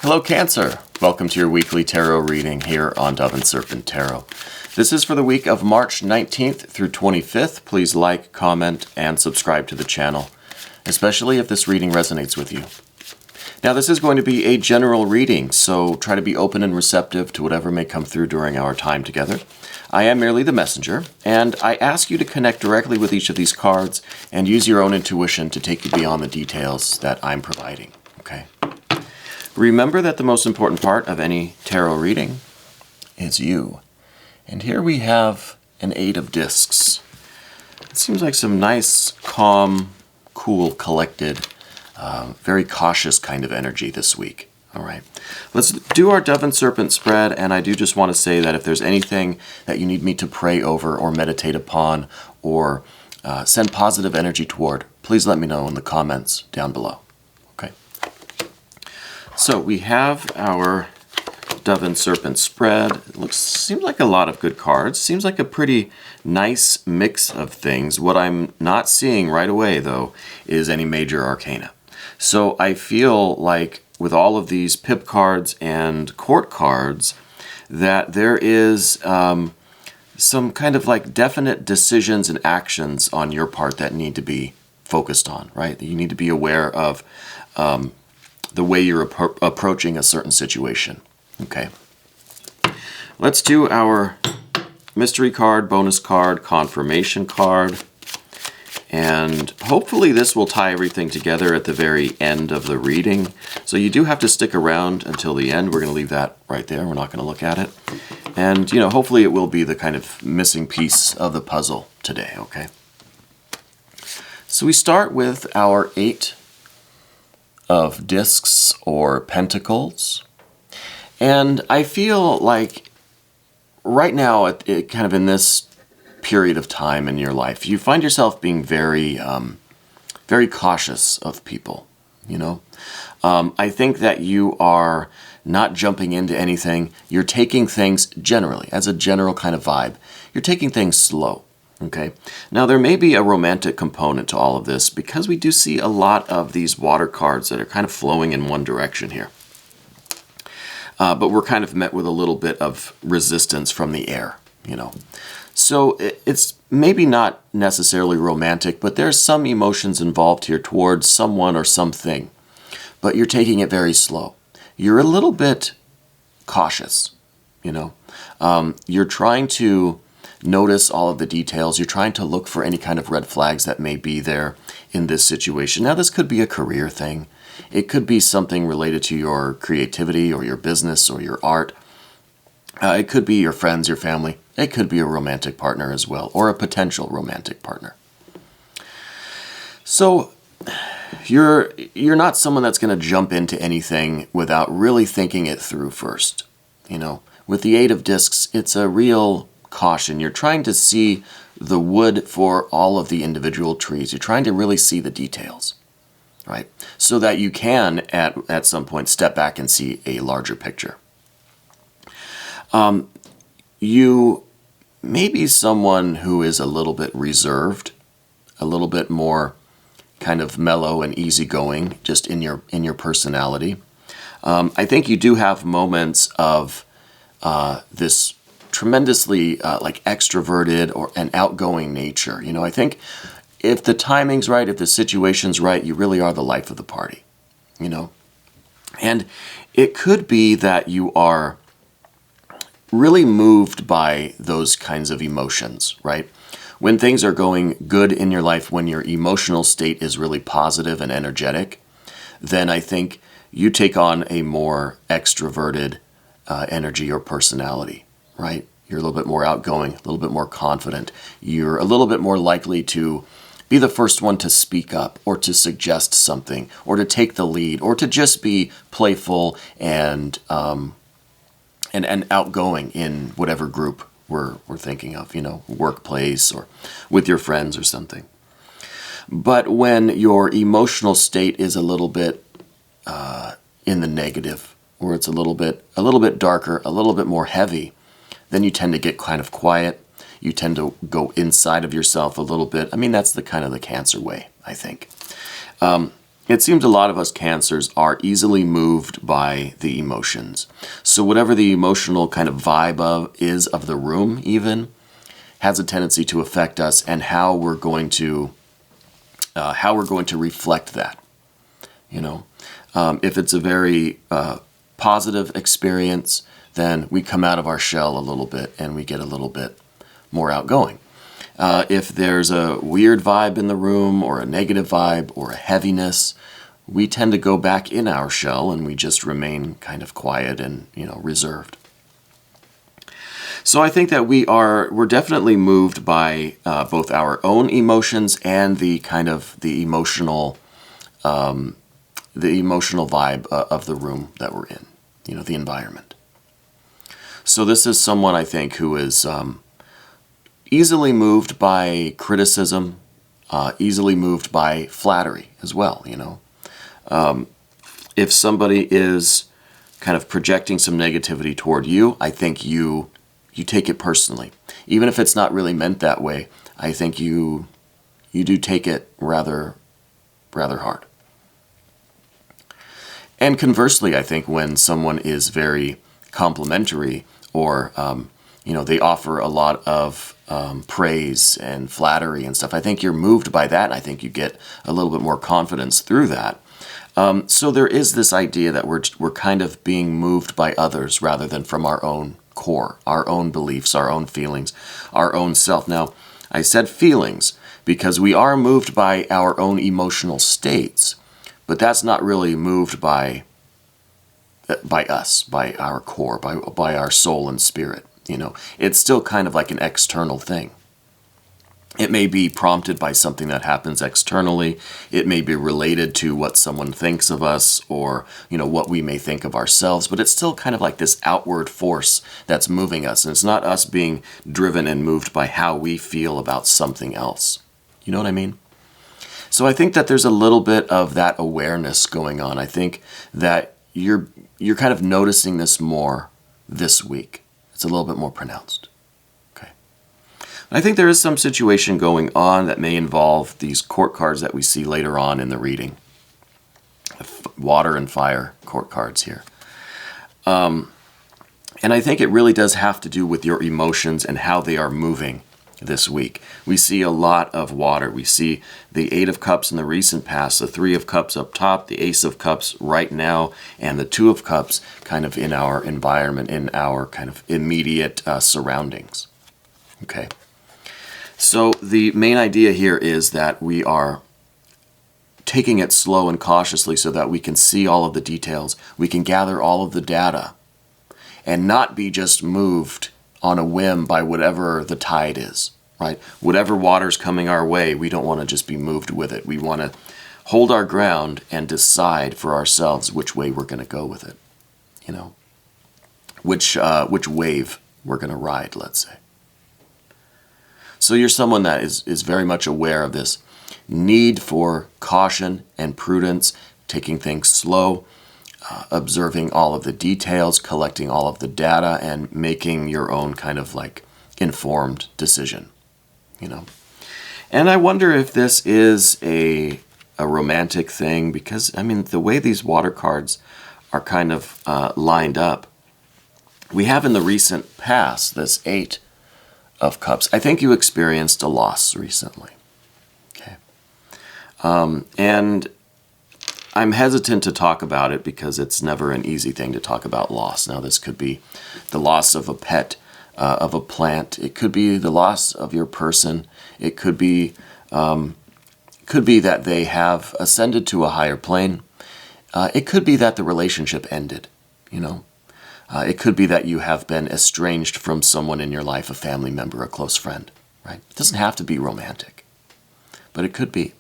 Hello Cancer! Welcome to your weekly tarot reading here on Dove and Serpent Tarot. This is for the week of March 19th through 25th. Please like, comment, and subscribe to the channel, especially if this reading resonates with you. Now this is going to be a general reading, so try to be open and receptive to whatever may come through during our time together. I am merely the messenger, and I ask you to connect directly with each of these cards and use your own intuition to take you beyond the details that I'm providing, okay? Remember that the most important part of any tarot reading is you. And here we have an 8 of discs. It seems like some nice, calm, cool, collected, very cautious kind of energy this week. All right, let's do our Dove and Serpent spread, and I do just want to say that if there's anything that you need me to pray over or meditate upon or send positive energy toward, please let me know in the comments down below. Okay. So we have our Dove and Serpent spread. It seems like a lot of good cards. Seems like a pretty nice mix of things. What I'm not seeing right away, though, is any major arcana. So I feel like with all of these pip cards and court cards, that there is some kind of like definite decisions and actions on your part that need to be focused on, right? That you need to be aware of the way you're approaching a certain situation. Okay. Let's do our mystery card, bonus card, confirmation card. And hopefully this will tie everything together at the very end of the reading. So you do have to stick around until the end. We're going to leave that right there. We're not going to look at it. And, you know, hopefully it will be the kind of missing piece of the puzzle today, okay? So we start with our 8 of discs or pentacles. And I feel like right now, kind of in this period of time in your life, you find yourself being very, very cautious of people, you know? I think that you are not jumping into anything. You're taking things generally, as a general kind of vibe. You're taking things slow. Okay. Now there may be a romantic component to all of this because we do see a lot of these water cards that are kind of flowing in one direction here. But we're kind of met with a little bit of resistance from the air, you know. So it's maybe not necessarily romantic, but there's some emotions involved here towards someone or something. But you're taking it very slow. You're a little bit cautious, you know. You're trying to notice all of the details. You're trying to look for any kind of red flags that may be there in this situation. Now, this could be a career thing. It could be something related to your creativity or your business or your art. It could be your friends, your family. It could be a romantic partner as well, or a potential romantic partner. So you're not someone that's going to jump into anything without really thinking it through first. You know, with the 8 of discs, it's a real caution. You're trying to see the wood for all of the individual trees. You're trying to really see the details, right? So that you can, at some point, step back and see a larger picture. You may be someone who is a little bit reserved, a little bit more kind of mellow and easygoing, just in your personality. I think you do have moments of this tremendously like extroverted or an outgoing nature. You know, I think if the timing's right, if the situation's right, you really are the life of the party, you know. And it could be that you are really moved by those kinds of emotions, right? When things are going good in your life, when your emotional state is really positive and energetic, then I think you take on a more extroverted energy or personality, right? You're a little bit more outgoing, a little bit more confident. You're a little bit more likely to be the first one to speak up or to suggest something or to take the lead or to just be playful and outgoing in whatever group we're thinking of, you know, workplace or with your friends or something. But when your emotional state is a little bit in the negative, or it's a little bit darker, a little bit more heavy, then you tend to get kind of quiet. You tend to go inside of yourself a little bit. I mean, that's the kind of the Cancer way, I think. it seems a lot of us Cancers are easily moved by the emotions. So whatever the emotional kind of vibe of the room even has a tendency to affect us, and how we're going to reflect that. If it's a very positive experience, then we come out of our shell a little bit and we get a little bit more outgoing. If there's a weird vibe in the room, or a negative vibe, or a heaviness, we tend to go back in our shell and we just remain kind of quiet and, reserved. So I think that we're definitely moved by both our own emotions and the kind of the emotional vibe of the room that we're in, the environment. So this is someone, I think, who is easily moved by criticism, easily moved by flattery as well, If somebody is kind of projecting some negativity toward you, I think you take it personally. Even if it's not really meant that way, I think you do take it rather hard. And conversely, I think when someone is very complimentary, or they offer a lot of praise and flattery and stuff, I think you're moved by that, and I think you get a little bit more confidence through that. So there is this idea that we're kind of being moved by others rather than from our own core, our own beliefs, our own feelings, our own self. Now, I said feelings because we are moved by our own emotional states, but that's not really moved by us, by our core, by our soul and spirit. It's still kind of like an external thing. It may be prompted by something that happens externally. It may be related to what someone thinks of us, or, what we may think of ourselves, but it's still kind of like this outward force that's moving us. And it's not us being driven and moved by how we feel about something else. You know what I mean? So I think that there's a little bit of that awareness going on. I think that you're kind of noticing this more this week. It's a little bit more pronounced. I think there is some situation going on that may involve these court cards that we see later on in the reading. Water and fire court cards here. And I think it really does have to do with your emotions and how they are moving this week. We see a lot of water. We see the Eight of Cups in the recent past, the Three of Cups up top, the Ace of Cups right now, and the Two of Cups kind of in our environment, in our kind of immediate surroundings. Okay. So the main idea here is that we are taking it slow and cautiously so that we can see all of the details, we can gather all of the data, and not be just moved on a whim by whatever the tide is, right? Whatever water's coming our way, we don't want to just be moved with it. We want to hold our ground and decide for ourselves which way we're going to go with it, which wave we're going to ride, let's say. So you're someone that is very much aware of this need for caution and prudence, taking things slow, observing all of the details, collecting all of the data, and making your own kind of like informed decision, And I wonder if this is a romantic thing, because, the way these water cards are kind of lined up, we have in the recent past this Eight of Cups. I think you experienced a loss recently. Okay. And I'm hesitant to talk about it because it's never an easy thing to talk about loss. Now, this could be the loss of a pet, of a plant. It could be the loss of your person. It could be that they have ascended to a higher plane. It could be that the relationship ended, It could be that you have been estranged from someone in your life, a family member, a close friend, right? It doesn't have to be romantic, but it could be.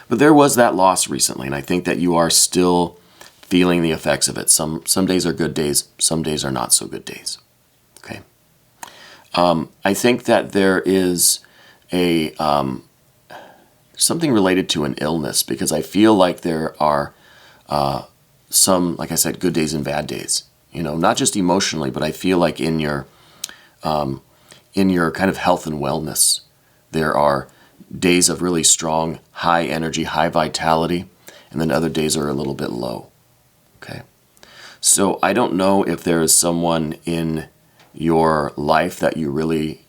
But there was that loss recently, and I think that you are still feeling the effects of it. Some days are good days, some days are not so good days, okay? I think that there is something related to an illness, because I feel like there are some, like I said, good days and bad days, not just emotionally, but I feel like in your kind of health and wellness, there are days of really strong, high energy, high vitality, and then other days are a little bit low. Okay. So I don't know if there is someone in your life that you really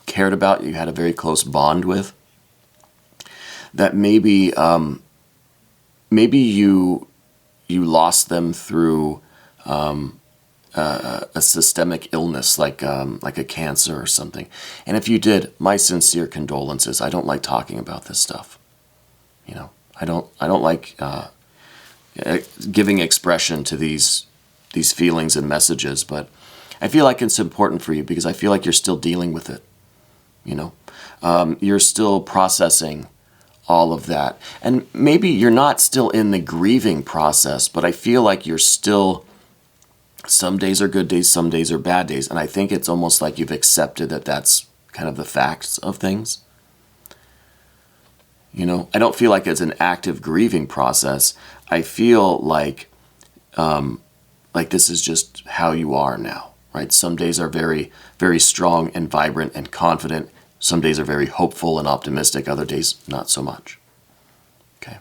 cared about, you had a very close bond with, that maybe you lost them through a systemic illness like a cancer or something. And if you did, my sincere condolences. I don't like talking about this stuff. You know, I don't like giving expression to these feelings and messages, but I feel like it's important for you because I feel like you're still dealing with it. You know, you're still processing all of that. And maybe you're not still in the grieving process, but I feel like you're still, some days are good days, some days are bad days. And I think it's almost like you've accepted that that's kind of the facts of things. You know, I don't feel like it's an active grieving process. I feel like this is just how you are now, right? Some days are very, very strong and vibrant and confident. Some days are very hopeful and optimistic. Other days, not so much. Okay.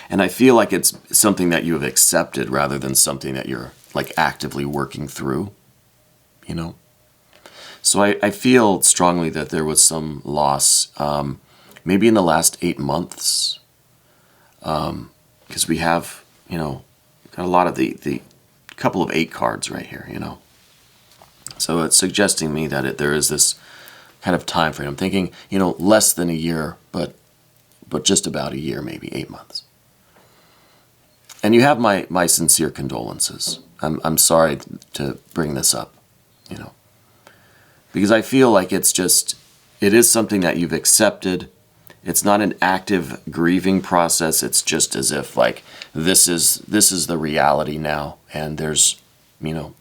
And I feel like it's something that you have accepted rather than something that you're like actively working through, you know? So I feel strongly that there was some loss, maybe in the last 8 months, because we have, you know, got a lot of the couple of 8 cards right here, you know? So it's suggesting me that there is this kind of time frame. I'm thinking, you know, less than a year, but just about a year, maybe 8 months. And you have my sincere condolences. I'm sorry to bring this up, you know, because I feel like it is something that you've accepted. It's not an active grieving process. It's just as if like this is the reality now, and there's, you know,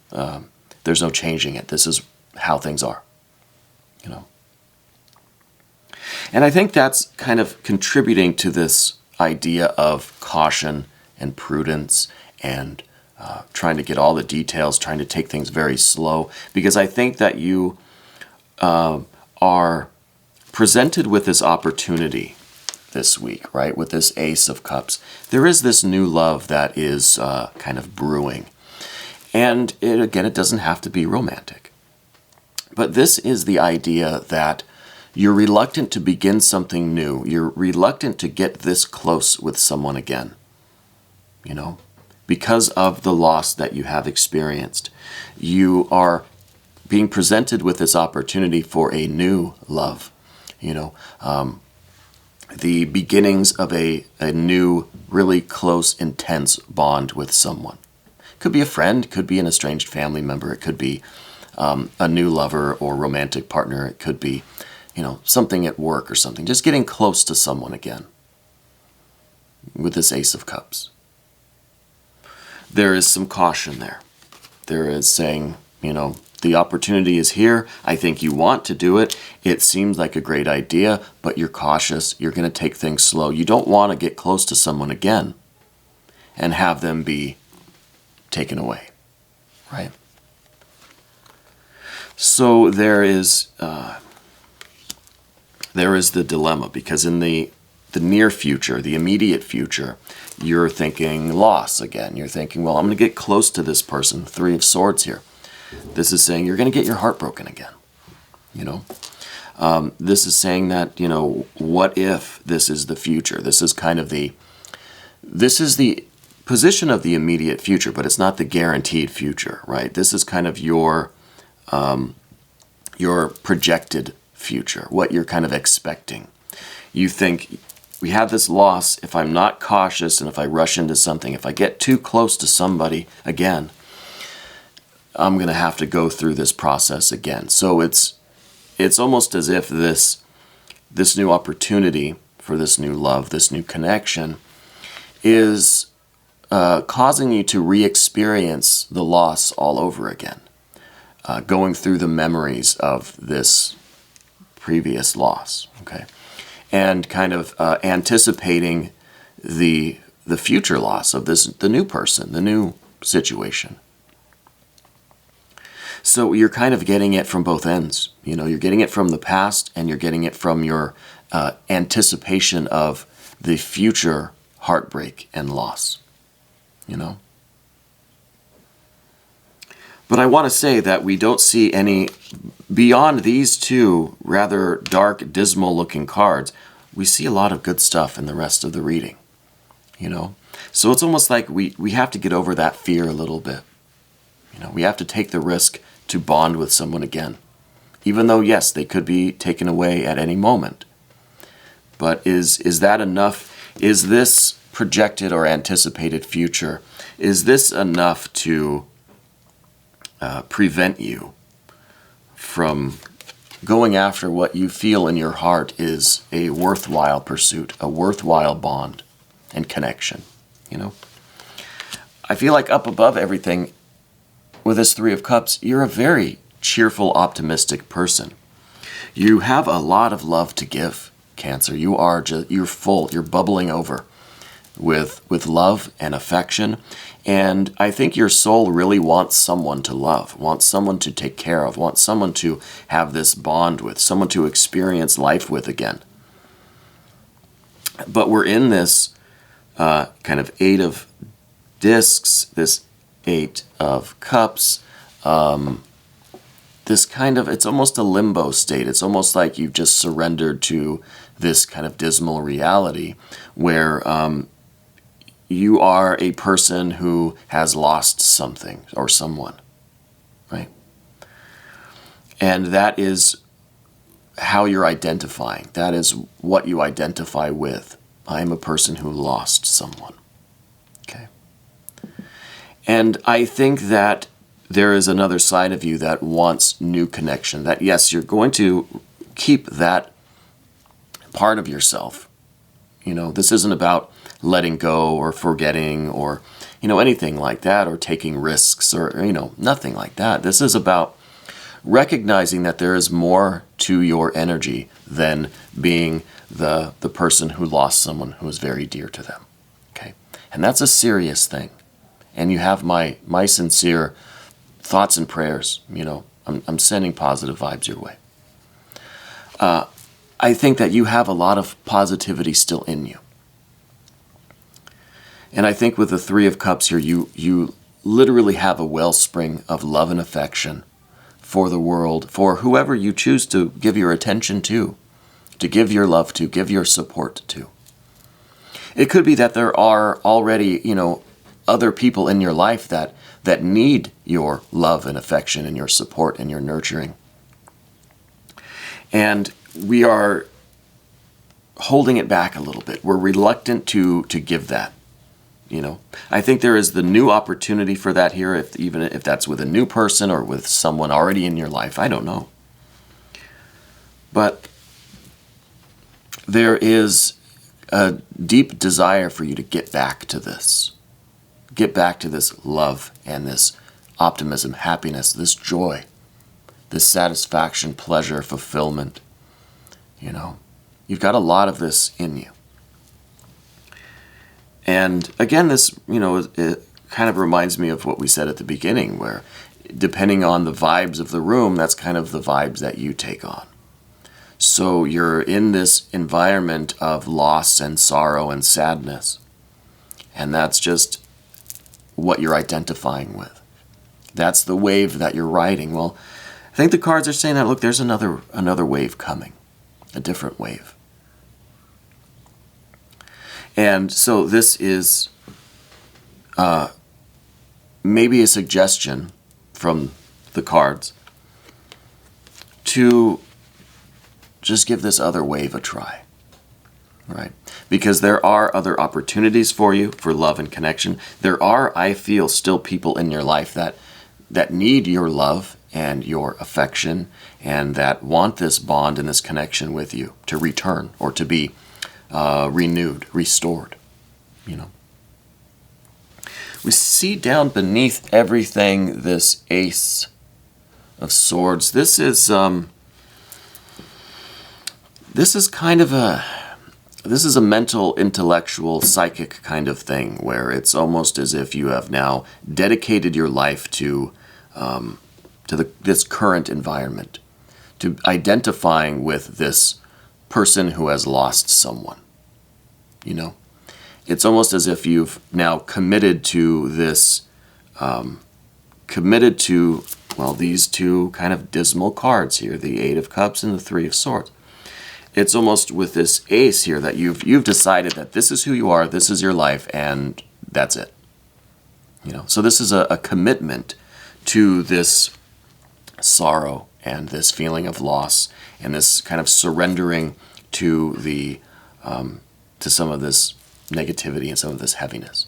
there's no changing it. This is how things are, you know. And I think that's kind of contributing to this idea of caution and prudence and trying to get all the details, trying to take things very slow, because I think that you are presented with this opportunity this week, right? With this Ace of Cups. There is this new love that is kind of brewing. And it doesn't have to be romantic. But this is the idea that you're reluctant to begin something new. You're reluctant to get this close with someone again, you know, because of the loss that you have experienced. You are being presented with this opportunity for a new love, you know, the beginnings of a new, really close, intense bond with someone. Could be a friend, could be an estranged family member, it could be a new lover or romantic partner, it could be, you know, something at work or something. Just getting close to someone again with this Ace of Cups. There is some caution there. There is saying, you know, the opportunity is here. I think you want to do it. It seems like a great idea, but you're cautious. You're going to take things slow. You don't want to get close to someone again and have them be taken away, right? So there is the dilemma, because in the near future, the immediate future, you're thinking loss again. You're thinking, well, I'm going to get close to this person. 3 of Swords here. This is saying you're going to get your heart broken again, you know. This is saying that, you know, what if this is the future? This is kind of the position of the immediate future, but it's not the guaranteed future, right? This is kind of your projected future, what you're kind of expecting. You think, we have this loss. If I'm not cautious and if I rush into something, if I get too close to somebody again, I'm going to have to go through this process again. So it's almost as if this new opportunity for this new love, this new connection, is causing you to re-experience the loss all over again, going through the memories of this previous loss, okay, and kind of anticipating the future loss of the new person, the new situation. So you're kind of getting it from both ends. You know, you're getting it from the past, and you're getting it from your anticipation of the future heartbreak and loss, you know. But I want to say that we don't see any, beyond these two rather dark, dismal-looking cards, we see a lot of good stuff in the rest of the reading, you know. So it's almost like we have to get over that fear a little bit. You know, we have to take the risk to bond with someone again. Even though, yes, they could be taken away at any moment. But is that enough? Is this projected or anticipated future, is this enough to prevent you from going after what you feel in your heart is a worthwhile pursuit, a worthwhile bond and connection, you know? I feel like up above everything, with this Three of Cups, you're a very cheerful, optimistic person. You have a lot of love to give, Cancer. You're full, you're bubbling over with love and affection. And I think your soul really wants someone to love, wants someone to take care of, wants someone to have this bond with, someone to experience life with again. But we're in this kind of Eight of Discs, this Eight of Cups, this kind of, it's almost a limbo state. It's almost like you've just surrendered to this kind of dismal reality where you are a person who has lost something or someone, right? And that is how you're identifying. That is what you identify with. I'm a person who lost someone, okay? And I think that there is another side of you that wants new connection. That, yes, you're going to keep that part of yourself. You know, this isn't about letting go or forgetting or, you know, anything like that, or taking risks or, you know, nothing like that. This is about recognizing that there is more to your energy than being the person who lost someone who was very dear to them. Okay? And that's a serious thing. And you have my sincere thoughts and prayers. You know, I'm sending positive vibes your way. I think that you have a lot of positivity still in you. And I think with the Three of Cups here, you literally have a wellspring of love and affection for the world, for whoever you choose to give your attention to give your love to, give your support to. It could be that there are already, you know, other people in your life that need your love and affection and your support and your nurturing. And we are holding it back a little bit. We're reluctant to give that. You know, I think there is the new opportunity for that here, even if that's with a new person or with someone already in your life. I don't know. But there is a deep desire for you to get back to this. Get back to this love and this optimism, happiness, this joy, this satisfaction, pleasure, fulfillment. You know, you've got a lot of this in you. And again, this, you know, it kind of reminds me of what we said at the beginning, where depending on the vibes of the room, that's kind of the vibes that you take on. So you're in this environment of loss and sorrow and sadness. And that's just what you're identifying with. That's the wave that you're riding. Well, I think the cards are saying that, look, there's another wave coming, a different wave. And so this is maybe a suggestion from the cards to just give this other wave a try, right? Because there are other opportunities for you for love and connection. There are, I feel, still people in your life that need your love and your affection and that want this bond and this connection with you to return or to be renewed, restored, you know. We see down beneath everything this Ace of Swords. This is kind of a mental, intellectual, psychic kind of thing where it's almost as if you have now dedicated your life to this current environment, to identifying with this person who has lost someone. You know, it's almost as if you've now committed to this, well, these two kind of dismal cards here, the Eight of Cups and the Three of Swords. It's almost with this Ace here that you've decided that this is who you are, this is your life, and that's it. You know, so this is a commitment to this sorrow and this feeling of loss and this kind of surrendering to the to some of this negativity and some of this heaviness.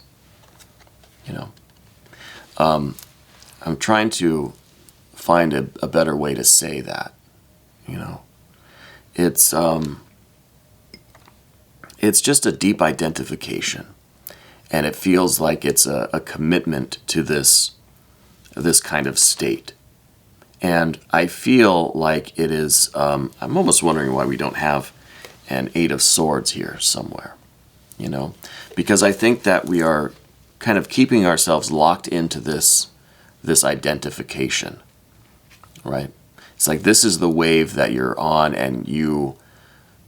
You know, I'm trying to find a better way to say that. You know, it's just a deep identification, and it feels like it's a commitment to this kind of state. And I feel like it is, I'm almost wondering why we don't have an Eight of Swords here somewhere, you know, because I think that we are kind of keeping ourselves locked into this identification, right? It's like this is the wave that you're on, and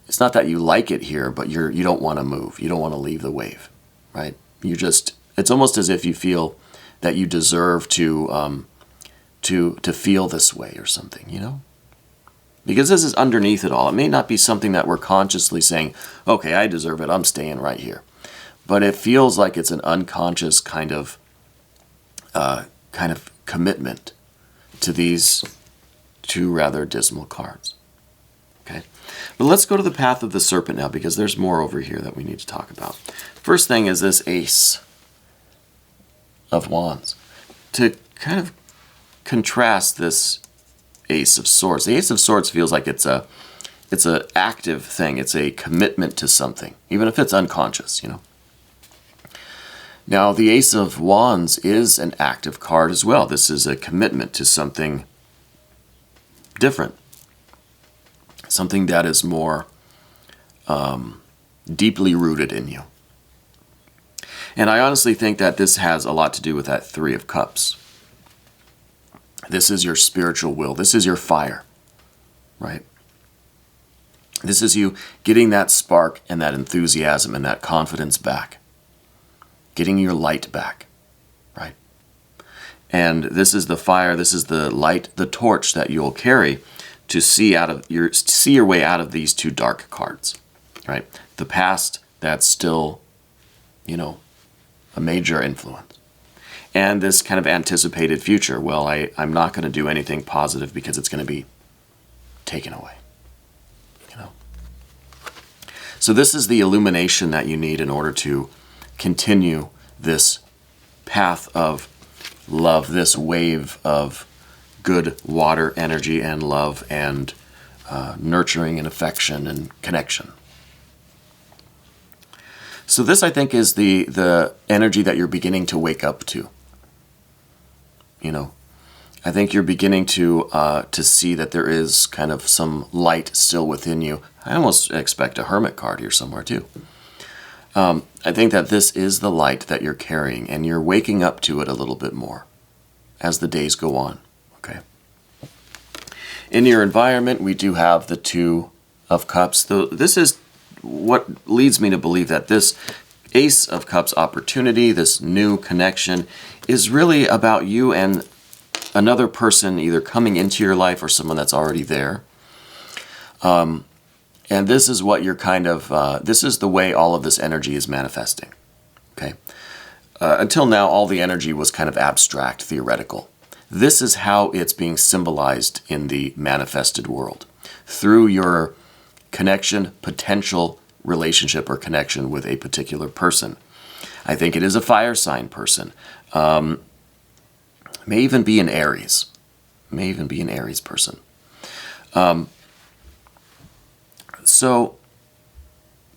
it's not that you like it here, but you don't want to move. You don't want to leave the wave, right? It's almost as if you feel that you deserve to feel this way or something, you know? Because this is underneath it all. It may not be something that we're consciously saying, okay, I deserve it, I'm staying right here. But it feels like it's an unconscious kind of commitment to these two rather dismal cards. Okay? But let's go to the path of the Serpent now, because there's more over here that we need to talk about. First thing is this Ace of Wands. To kind of contrast this Ace of Swords. The Ace of Swords feels like it's an active thing. It's a commitment to something, even if it's unconscious, you know. Now, the Ace of Wands is an active card as well. This is a commitment to something different, something that is more deeply rooted in you. And I honestly think that this has a lot to do with that Three of Cups. This is your spiritual will. This is your fire, right? This is you getting that spark and that enthusiasm and that confidence back. Getting your light back, right? And this is the fire, this is the light, the torch that you'll carry to see your way out of these two dark cards, right? The past, that's still, you know, a major influence. And this kind of anticipated future, well, I'm not going to do anything positive because it's going to be taken away, you know. So this is the illumination that you need in order to continue this path of love, this wave of good water energy and love and nurturing and affection and connection. So this, I think, is the energy that you're beginning to wake up to. You know, I think you're beginning to see that there is kind of some light still within you. I almost expect a Hermit card here somewhere too. I think that this is the light that you're carrying, and you're waking up to it a little bit more as the days go on. Okay. In your environment, we do have the Two of Cups. This is what leads me to believe that this Ace of Cups opportunity, this new connection, is really about you and another person either coming into your life or someone that's already there. And this is what you're kind of, this is the way all of this energy is manifesting. Okay. Until now, all the energy was kind of abstract, theoretical. This is how it's being symbolized in the manifested world. Through your connection, potential relationship or connection with a particular person. I think it is a fire sign person. May even be an Aries. May even be an Aries person. So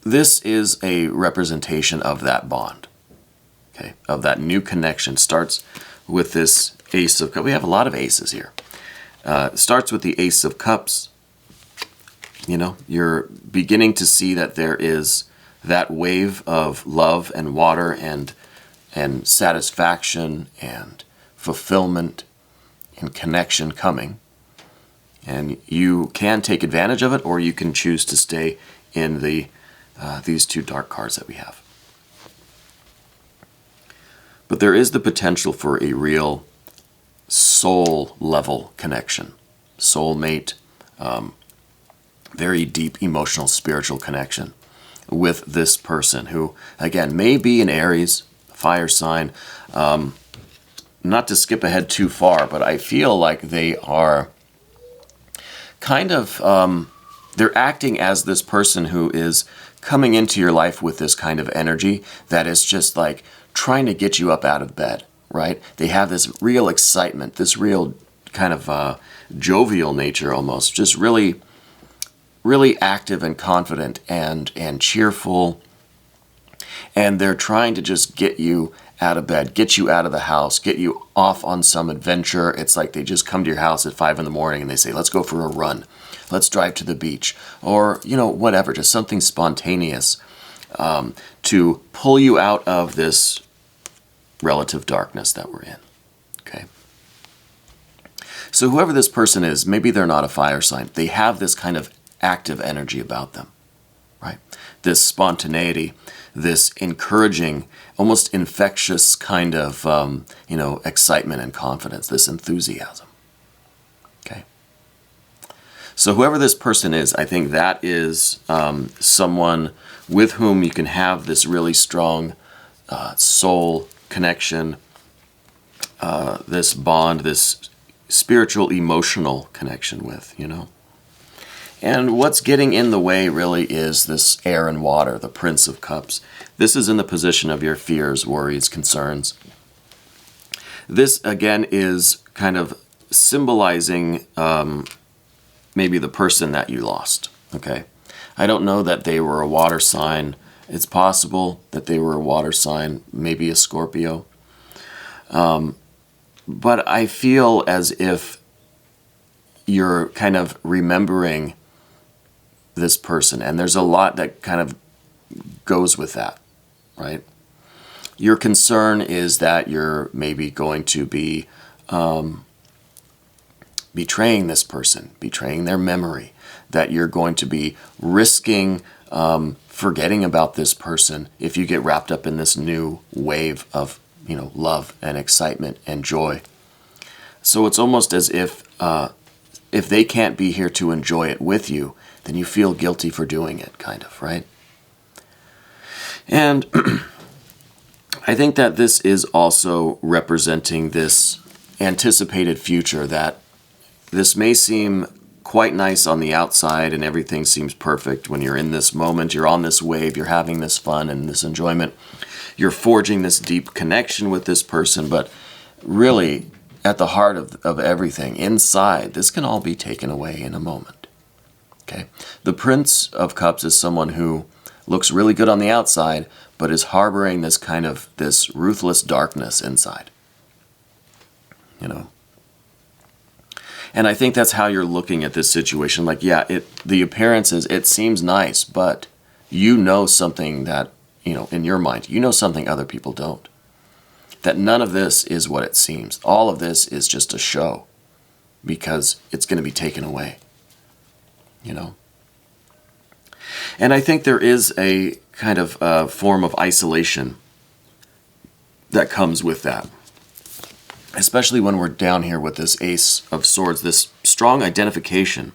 this is a representation of that bond. Okay, of that new connection. Starts with this Ace of Cups. We have a lot of aces here. It starts with the Ace of Cups. You know, you're beginning to see that there is that wave of love and water and satisfaction and fulfillment and connection coming. And you can take advantage of it, or you can choose to stay in these two dark cards that we have. But there is the potential for a real soul level connection, soulmate, very deep emotional, spiritual connection with this person who, again, may be an Aries, fire sign. Not to skip ahead too far, but I feel like they are kind of, they're acting as this person who is coming into your life with this kind of energy that is just like trying to get you up out of bed, right? They have this real excitement, this real kind of jovial nature almost, just really, really active and confident and cheerful. And they're trying to just get you out of bed, get you out of the house, get you off on some adventure. It's like they just come to your house at 5 in the morning and they say, let's go for a run. Let's drive to the beach. Or, whatever, just something spontaneous to pull you out of this relative darkness that we're in. Okay. So whoever this person is, maybe they're not a fire sign. They have this kind of active energy about them, right? This spontaneity, this encouraging, almost infectious kind of, excitement and confidence, this enthusiasm. Okay. So whoever this person is, I think that is someone with whom you can have this really strong soul connection, this bond, this spiritual, emotional connection with, And what's getting in the way really is this air and water, the Prince of Cups. This is in the position of your fears, worries, concerns. This, again, is kind of symbolizing maybe the person that you lost, okay? I don't know that they were a water sign. It's possible that they were a water sign, maybe a Scorpio. But I feel as if you're kind of remembering this person, and there's a lot that kind of goes with that, right? Your concern is that you're maybe going to be betraying this person, betraying their memory, that you're going to be risking forgetting about this person if you get wrapped up in this new wave of, love and excitement and joy. So it's almost as if they can't be here to enjoy it with you, then you feel guilty for doing it, kind of, right? And I think that this is also representing this anticipated future, that this may seem quite nice on the outside and everything seems perfect when you're in this moment, you're on this wave, you're having this fun and this enjoyment, you're forging this deep connection with this person, but really at the heart of everything, inside, this can all be taken away in a moment. Okay? The Prince of Cups is someone who looks really good on the outside, but is harboring this kind of, this ruthless darkness inside. And I think that's how you're looking at this situation. Like, yeah, the appearances, it seems nice, but something that, in your mind, something other people don't. That none of this is what it seems. All of this is just a show because it's going to be taken away, And I think there is a kind of form of isolation that comes with that. Especially when we're down here with this Ace of Swords, this strong identification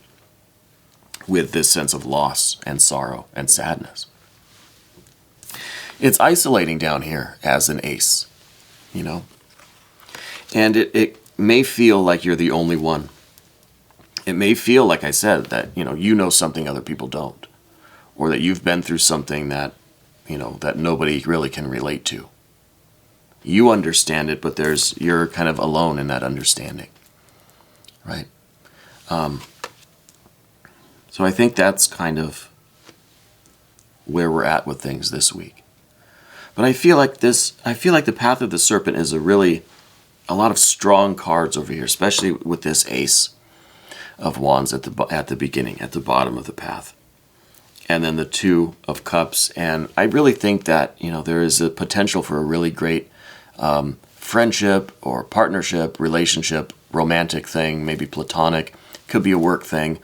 with this sense of loss and sorrow and sadness. It's isolating down here as an ace, And it may feel like you're the only one. It may feel, like I said, that, you know something other people don't. Or that you've been through something that, that nobody really can relate to. You understand it, but you're kind of alone in that understanding, right? So I think that's kind of where we're at with things this week. But I feel like the Path of the Serpent is a lot of strong cards over here, especially with this Ace of Wands at the beginning, at the bottom of the path. And then the Two of Cups. And I really think that, there is a potential for a really great friendship or partnership, relationship romantic thing, maybe platonic, could be a work thing.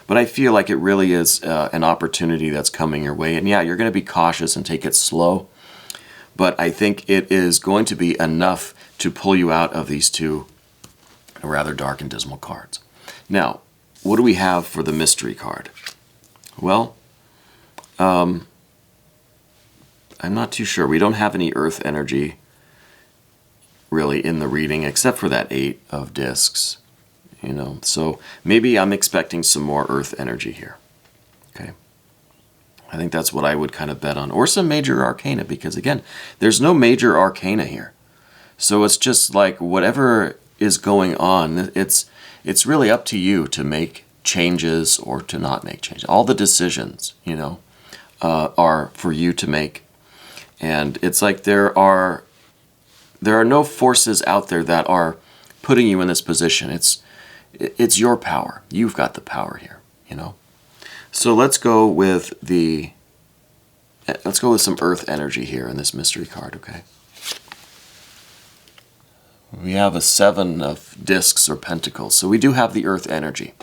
But I feel like it really is an opportunity that's coming your way. And yeah, you're going to be cautious and take it slow. But I think it is going to be enough to pull you out of these two rather dark and dismal cards. Now, what do we have for the mystery card? Well, I'm not too sure. We don't have any earth energy really in the reading except for that 8 of discs. You know, so maybe I'm expecting some more earth energy here. Okay. I think that's what I would kind of bet on. Or some major arcana, because again, there's no major arcana here. So it's just like whatever is going on, it's really up to you to make changes or to not make changes. All the decisions, you know, are for you to make. And it's like there are no forces out there that are putting you in this position. It's your power. You've got the power here, you know. So let's go with some earth energy here in this mystery card, okay? We have a 7 of discs or pentacles, so we do have the earth energy.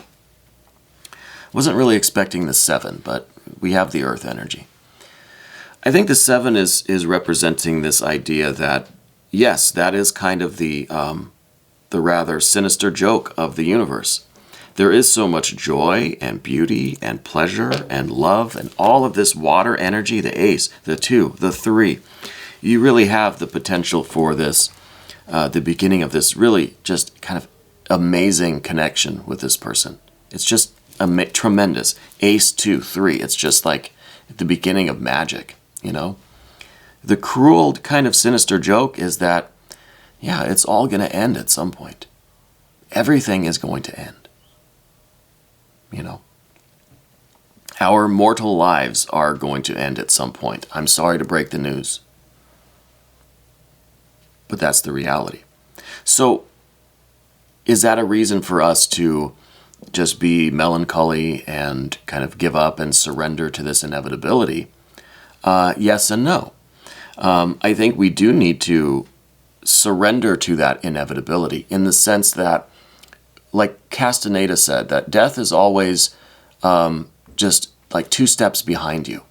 Wasn't really expecting the 7, but we have the earth energy. I think the 7 is representing this idea that, yes, that is kind of the rather sinister joke of the universe. There is so much joy and beauty and pleasure and love and all of this water energy, the ace, the 2, the 3. You really have the potential for this, the beginning of this really just kind of amazing connection with this person. It's just tremendous. Ace, 2, 3. It's just like the beginning of magic, you know? The cruel kind of sinister joke is that, yeah, it's all going to end at some point. Everything is going to end. You know? Our mortal lives are going to end at some point. I'm sorry to break the news. But that's the reality. So, is that a reason for us to just be melancholy and kind of give up and surrender to this inevitability? Yes and no. I think we do need to surrender to that inevitability in the sense that, like Castaneda said, that death is always just like 2 steps behind you.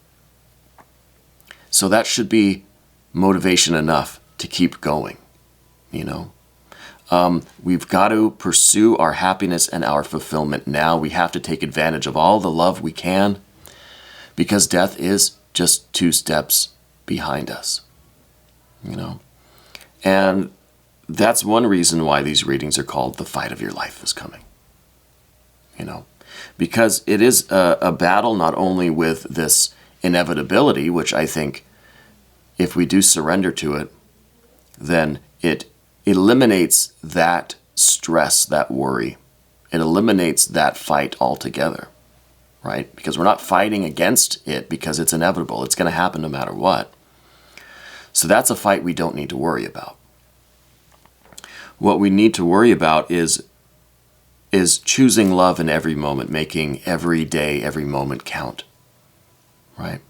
So that should be motivation enough to keep going, you know. We've got to pursue our happiness and our fulfillment now. We have to take advantage of all the love we can, because death is just 2 steps behind us, you know. And that's one reason why these readings are called The Fight of Your Life is Coming, you know, because it is a battle not only with this inevitability, which I think if we do surrender to it, then it eliminates that stress, that worry. It eliminates that fight altogether, right? Because we're not fighting against it because it's inevitable. It's going to happen no matter what. So that's a fight we don't need to worry about. What we need to worry about is choosing love in every moment, making every day, every moment count, right?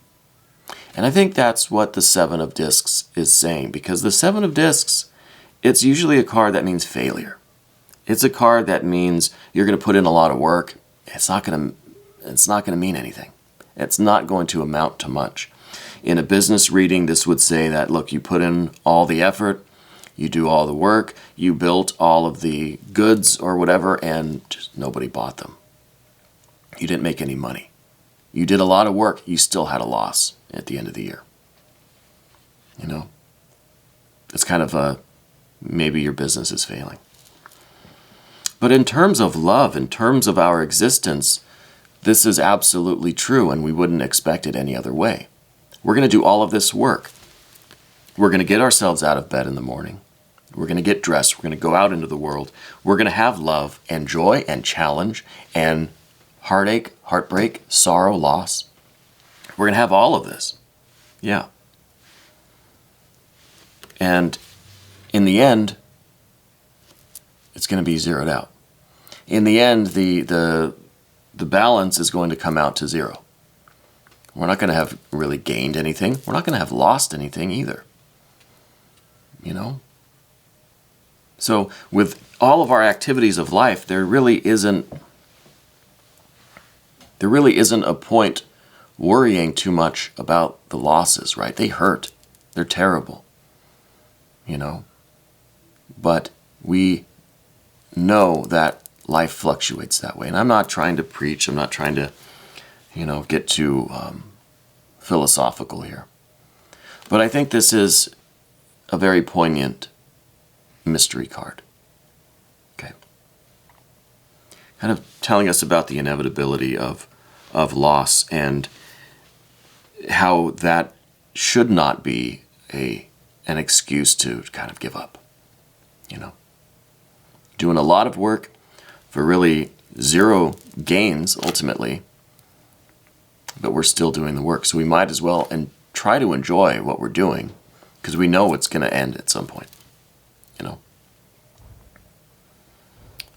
And I think that's what the 7 of discs is saying, because the 7 of discs, it's usually a card that means failure. It's a card that means you're going to put in a lot of work. It's not going to mean anything. It's not going to amount to much. In a business reading, this would say that, look, you put in all the effort, you do all the work, you built all of the goods or whatever, and just nobody bought them. You didn't make any money. You did a lot of work, you still had a loss at the end of the year. You know? It's kind of maybe your business is failing. But in terms of love, in terms of our existence, this is absolutely true, and we wouldn't expect it any other way. We're going to do all of this work. We're going to get ourselves out of bed in the morning. We're going to get dressed. We're going to go out into the world. We're going to have love and joy and challenge and heartache, heartbreak, sorrow, loss. We're going to have all of this. Yeah. And in the end, it's going to be zeroed out. In the end, the balance is going to come out to 0. We're not going to have really gained anything. We're not going to have lost anything either. You know? So with all of our activities of life, there really isn't a point worrying too much about the losses, right? They hurt. They're terrible, you know? But we know that life fluctuates that way. And I'm not trying to preach. I'm not trying to, get too philosophical here. But I think this is a very poignant mystery card. Okay. Kind of telling us about the inevitability of loss and how that should not be an excuse to kind of give up. Doing a lot of work for really zero gains ultimately, but we're still doing the work. So we might as well try to enjoy what we're doing, because we know it's going to end at some point.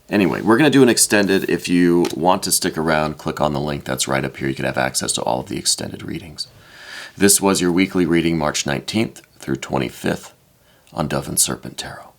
Anyway, we're going to do an extended. If you want to stick around, click on the link that's right up here. You can have access to all of the extended readings. This was your weekly reading, March 19th through 25th on Dove and Serpent Tarot.